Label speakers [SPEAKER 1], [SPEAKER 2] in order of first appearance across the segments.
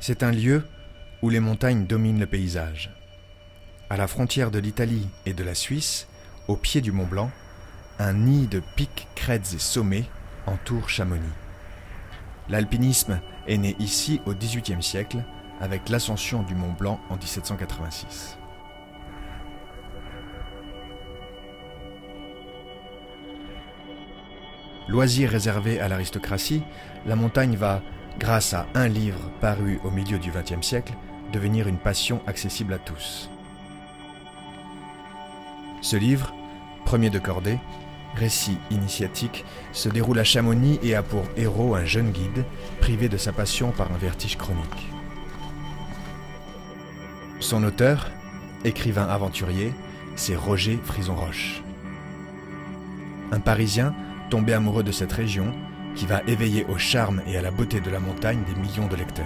[SPEAKER 1] C'est un lieu où les montagnes dominent le paysage. À la frontière de l'Italie et de la Suisse, au pied du Mont Blanc, un nid de pics, crêtes et sommets entoure Chamonix. L'alpinisme est né ici au XVIIIe siècle avec l'ascension du Mont Blanc en 1786. Loisir réservé à l'aristocratie, la montagne va, grâce à un livre paru au milieu du XXe siècle, devenir une passion accessible à tous. Ce livre, premier de cordée, récit initiatique, se déroule à Chamonix et a pour héros un jeune guide, privé de sa passion par un vertige chronique. Son auteur, écrivain aventurier, c'est Roger Frison-Roche. Un Parisien tombé amoureux de cette région, qui va éveiller au charme et à la beauté de la montagne des millions de lecteurs.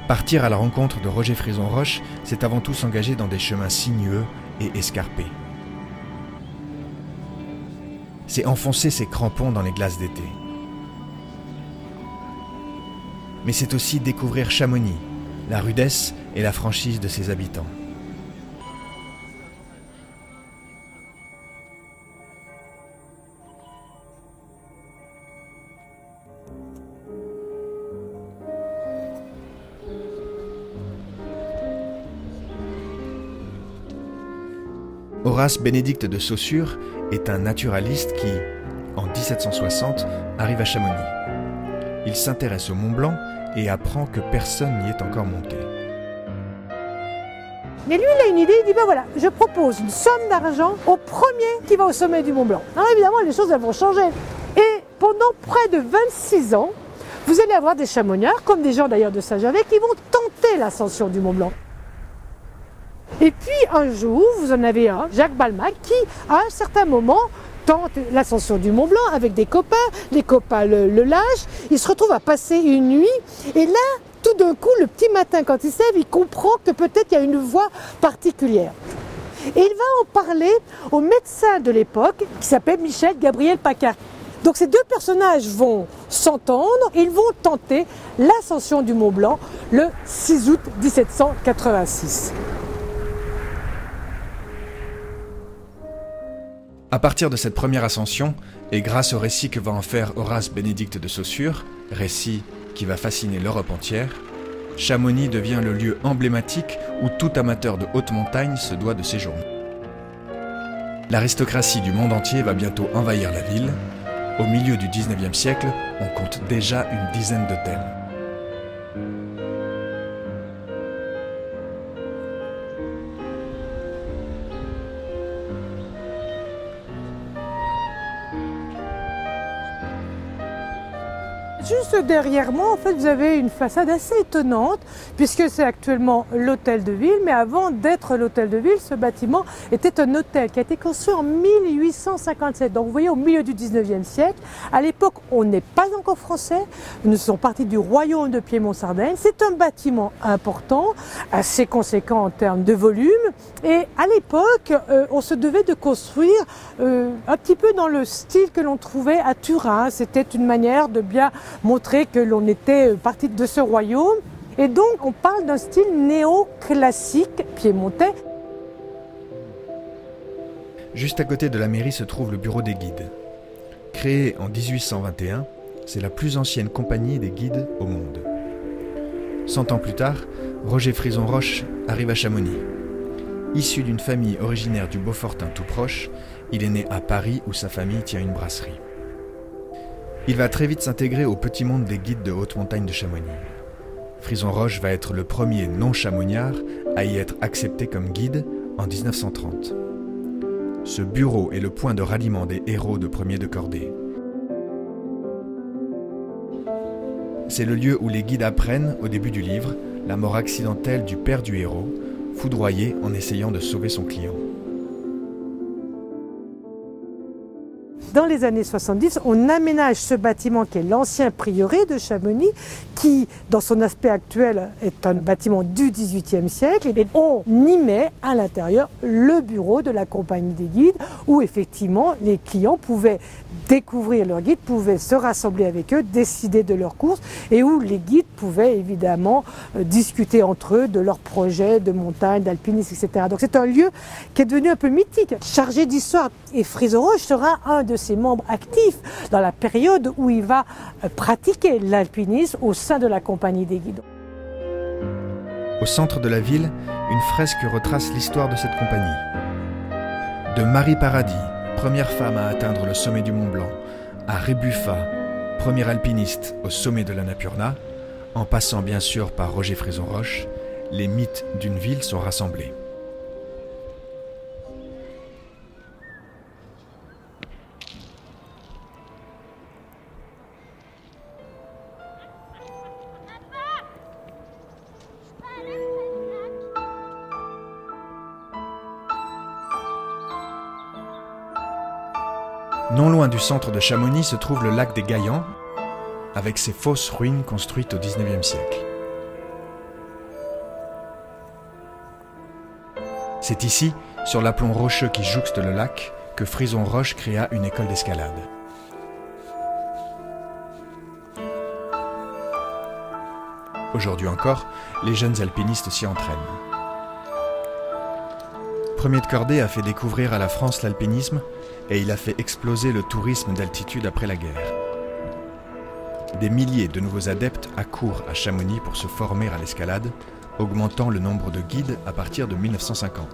[SPEAKER 1] Partir à la rencontre de Roger Frison-Roche, c'est avant tout s'engager dans des chemins sinueux et escarpés. C'est enfoncer ses crampons dans les glaces d'été. Mais c'est aussi découvrir Chamonix, la rudesse et la franchise de ses habitants. Horace Bénédicte de Saussure est un naturaliste qui, en 1760, arrive à Chamonix. Il s'intéresse au Mont Blanc et apprend que personne n'y est encore monté.
[SPEAKER 2] Mais lui, il a une idée, il dit, ben voilà, je propose une somme d'argent au premier qui va au sommet du Mont Blanc. Alors évidemment, les choses elles vont changer. Et pendant près de 26 ans, vous allez avoir des chamoniards, comme des gens d'ailleurs de Saint-Gervais, qui vont tenter l'ascension du Mont Blanc. Et puis un jour, vous en avez un, Jacques Balmat, qui, à un certain moment, tente l'ascension du Mont Blanc avec des copains. Les copains le lâchent, il se retrouve à passer une nuit. Et là, tout d'un coup, le petit matin, quand il se lève, il comprend que peut-être il y a une voie particulière. Et il va en parler au médecin de l'époque, qui s'appelle Michel Gabriel Paccard. Donc ces deux personnages vont s'entendre, ils vont tenter l'ascension du Mont Blanc le 6 août 1786.
[SPEAKER 1] À partir de cette première ascension, et grâce au récit que va en faire Horace Bénédicte de Saussure, récit qui va fasciner l'Europe entière, Chamonix devient le lieu emblématique où tout amateur de haute montagne se doit de séjourner. L'aristocratie du monde entier va bientôt envahir la ville. Au milieu du XIXe siècle, on compte déjà une dizaine d'hôtels.
[SPEAKER 2] Juste derrière moi, en fait, vous avez une façade assez étonnante, puisque c'est actuellement l'hôtel de ville, mais avant d'être l'hôtel de ville, ce bâtiment était un hôtel qui a été construit en 1857. Donc vous voyez, au milieu du 19e siècle, à l'époque, on n'est pas encore français, nous sommes partis du royaume de Piémont-Sardaigne. C'est un bâtiment important, assez conséquent en termes de volume, et à l'époque, on se devait de construire un petit peu dans le style que l'on trouvait à Turin. C'était une manière de bien montrer que l'on était parti de ce royaume. Et donc on parle d'un style néoclassique piémontais.
[SPEAKER 1] Juste à côté de la mairie se trouve le bureau des guides. Créé en 1821, c'est la plus ancienne compagnie des guides au monde. 100 ans plus tard, Roger Frison-Roche arrive à Chamonix. Issu d'une famille originaire du Beaufortin tout proche, il est né à Paris où sa famille tient une brasserie. Il va très vite s'intégrer au petit monde des guides de haute montagne de Chamonix. Frison-Roche va être le premier non-chamonniard à y être accepté comme guide en 1930. Ce bureau est le point de ralliement des héros de premier de cordée. C'est le lieu où les guides apprennent, au début du livre, la mort accidentelle du père du héros, foudroyé en essayant de sauver son client.
[SPEAKER 2] dans les années 70, on aménage ce bâtiment qui est l'ancien prieuré de Chamonix, qui, dans son aspect actuel, est un bâtiment du XVIIIe siècle. Et on y met à l'intérieur le bureau de la compagnie des guides, où effectivement les clients pouvaient découvrir leurs guides, pouvaient se rassembler avec eux, décider de leurs courses, et où les guides pouvaient évidemment discuter entre eux de leurs projets de montagne, d'alpinisme, etc. Donc c'est un lieu qui est devenu un peu mythique, chargé d'histoire. Et Frizon-Roche sera un de ses membres actifs dans la période où il va pratiquer l'alpinisme au sein de la compagnie des guides.
[SPEAKER 1] Au centre de la ville, une fresque retrace l'histoire de cette compagnie. De Marie Paradis, première femme à atteindre le sommet du Mont Blanc, à Rébuffa, premier alpiniste au sommet de l'Annapurna, en passant bien sûr par Roger Frizon-Roche, les mythes d'une ville sont rassemblés. Non loin du centre de Chamonix se trouve le lac des Gaillans, avec ses fausses ruines construites au XIXe siècle. C'est ici, sur l'aplomb rocheux qui jouxte le lac, que Frizon-Roche créa une école d'escalade. Aujourd'hui encore, les jeunes alpinistes s'y entraînent. Premier de Cordée a fait découvrir à la France l'alpinisme et il a fait exploser le tourisme d'altitude après la guerre. Des milliers de nouveaux adeptes accourent à Chamonix pour se former à l'escalade, augmentant le nombre de guides à partir de 1950.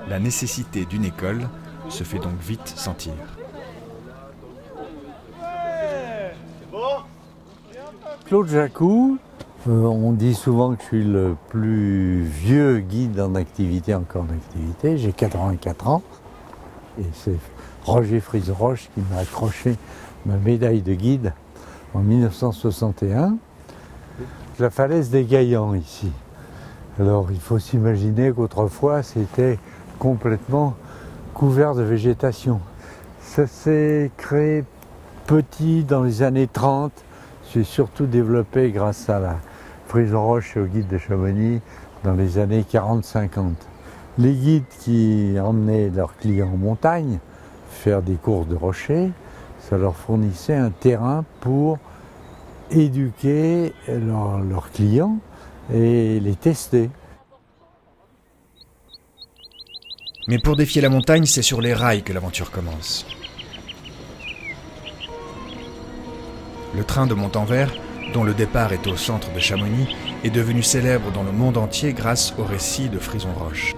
[SPEAKER 1] La nécessité d'une école se fait donc vite sentir.
[SPEAKER 3] Claude Jacou, on dit souvent que je suis le plus vieux guide encore en activité. J'ai 84 ans et c'est Roger Frizon-Roche qui m'a accroché ma médaille de guide en 1961. La falaise des Gaillans ici. Alors il faut s'imaginer qu'autrefois c'était complètement couvert de végétation. Ça s'est créé petit dans les années 30. C'est surtout développé grâce à la Frizon-Roche et aux guides de Chamonix dans les années 40-50. Les guides qui emmenaient leurs clients en montagne faire des courses de rochers, ça leur fournissait un terrain pour éduquer leurs clients et les tester.
[SPEAKER 1] Mais pour défier la montagne, c'est sur les rails que l'aventure commence. Le train de Montanvert, dont le départ est au centre de Chamonix, est devenu célèbre dans le monde entier grâce au récit de Frizon-Roche.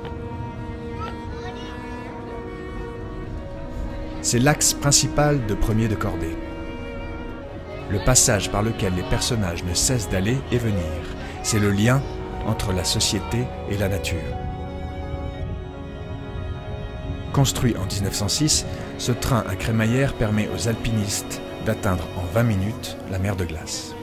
[SPEAKER 1] C'est l'axe principal de Premier de Cordée. Le passage par lequel les personnages ne cessent d'aller et venir. C'est le lien entre la société et la nature. Construit en 1906, ce train à crémaillère permet aux alpinistes d'atteindre en 20 minutes la mer de glace.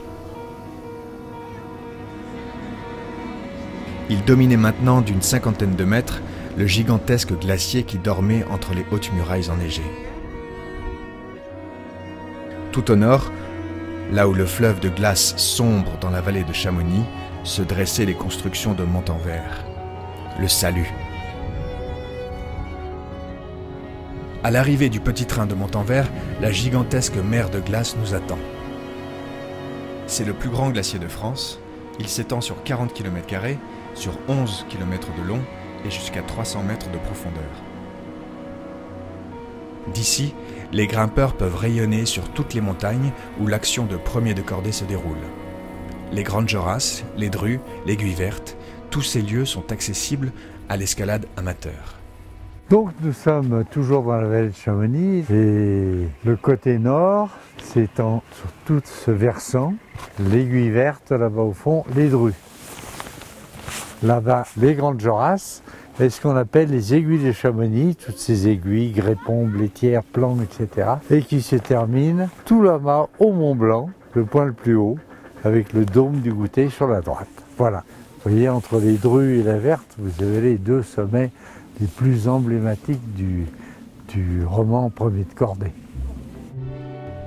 [SPEAKER 1] Il dominait maintenant d'une cinquantaine de mètres le gigantesque glacier qui dormait entre les hautes murailles enneigées. Tout au nord, là où le fleuve de glace sombre dans la vallée de Chamonix, se dressaient les constructions de Montanvert. Le salut. À l'arrivée du petit train de Montanvert, la gigantesque mer de glace nous attend. C'est le plus grand glacier de France. Il s'étend sur 40 km², sur 11 km de long et jusqu'à 300 mètres de profondeur. D'ici, les grimpeurs peuvent rayonner sur toutes les montagnes où l'action de Premier de Cordée se déroule. Les Grandes Jorasses, les Drues, l'Aiguille Verte, tous ces lieux sont accessibles à l'escalade amateur.
[SPEAKER 3] Donc nous sommes toujours dans la vallée de Chamonix et le côté nord s'étend sur tout ce versant, l'Aiguille Verte là-bas au fond, les Drues. Là-bas, les Grandes Jorasses et ce qu'on appelle les aiguilles de Chamonix, toutes ces aiguilles, Grépon, Blétière, Plan, etc. et qui se terminent tout là-bas au Mont Blanc, le point le plus haut, avec le dôme du Goûter sur la droite. Voilà. Vous voyez, entre les Drues et la Verte, vous avez les deux sommets les plus emblématiques du roman Premier de Cordée.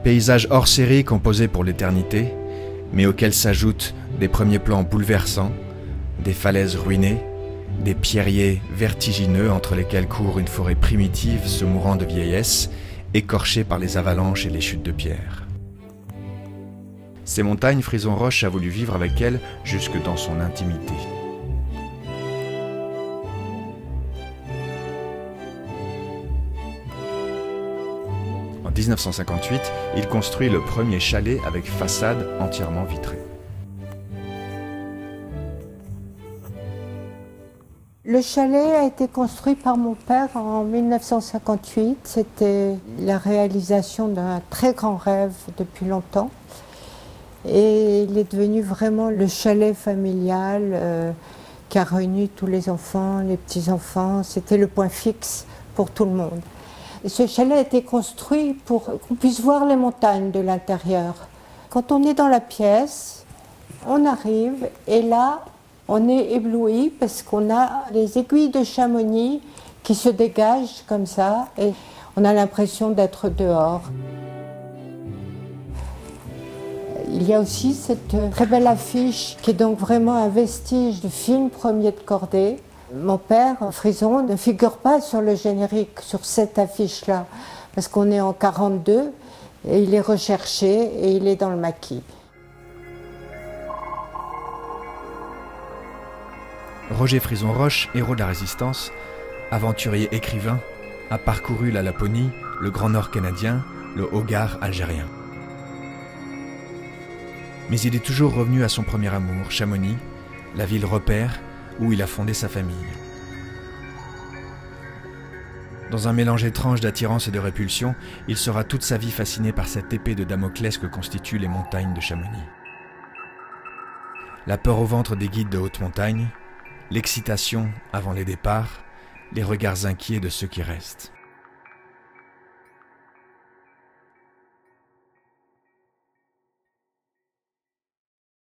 [SPEAKER 1] Paysage hors série composé pour l'éternité, mais auquel s'ajoutent des premiers plans bouleversants, des falaises ruinées, des pierriers vertigineux entre lesquels court une forêt primitive se mourant de vieillesse, écorchée par les avalanches et les chutes de pierre. Ces montagnes, Frison Roche a voulu vivre avec elles jusque dans son intimité. En 1958, il construit le premier chalet avec façade entièrement vitrée.
[SPEAKER 4] Le chalet a été construit par mon père en 1958. C'était la réalisation d'un très grand rêve depuis longtemps. Et il est devenu vraiment le chalet familial qui a réuni tous les enfants, les petits-enfants. C'était le point fixe pour tout le monde. Et ce chalet a été construit pour qu'on puisse voir les montagnes de l'intérieur. Quand on est dans la pièce, on arrive et là, on est ébloui parce qu'on a les aiguilles de Chamonix qui se dégagent comme ça et on a l'impression d'être dehors. Il y a aussi cette très belle affiche qui est donc vraiment un vestige du film Premier de Cordée. Mon père, Frison, ne figure pas sur le générique, sur cette affiche-là, parce qu'on est en 1942 et il est recherché et il est dans le maquis.
[SPEAKER 1] Roger Frison Roche, héros de la Résistance, aventurier écrivain, a parcouru la Laponie, le Grand Nord canadien, le Hogar algérien. Mais il est toujours revenu à son premier amour, Chamonix, la ville repère où il a fondé sa famille. Dans un mélange étrange d'attirance et de répulsion, il sera toute sa vie fasciné par cette épée de Damoclès que constituent les montagnes de Chamonix. La peur au ventre des guides de haute montagne, l'excitation avant les départs, les regards inquiets de ceux qui restent.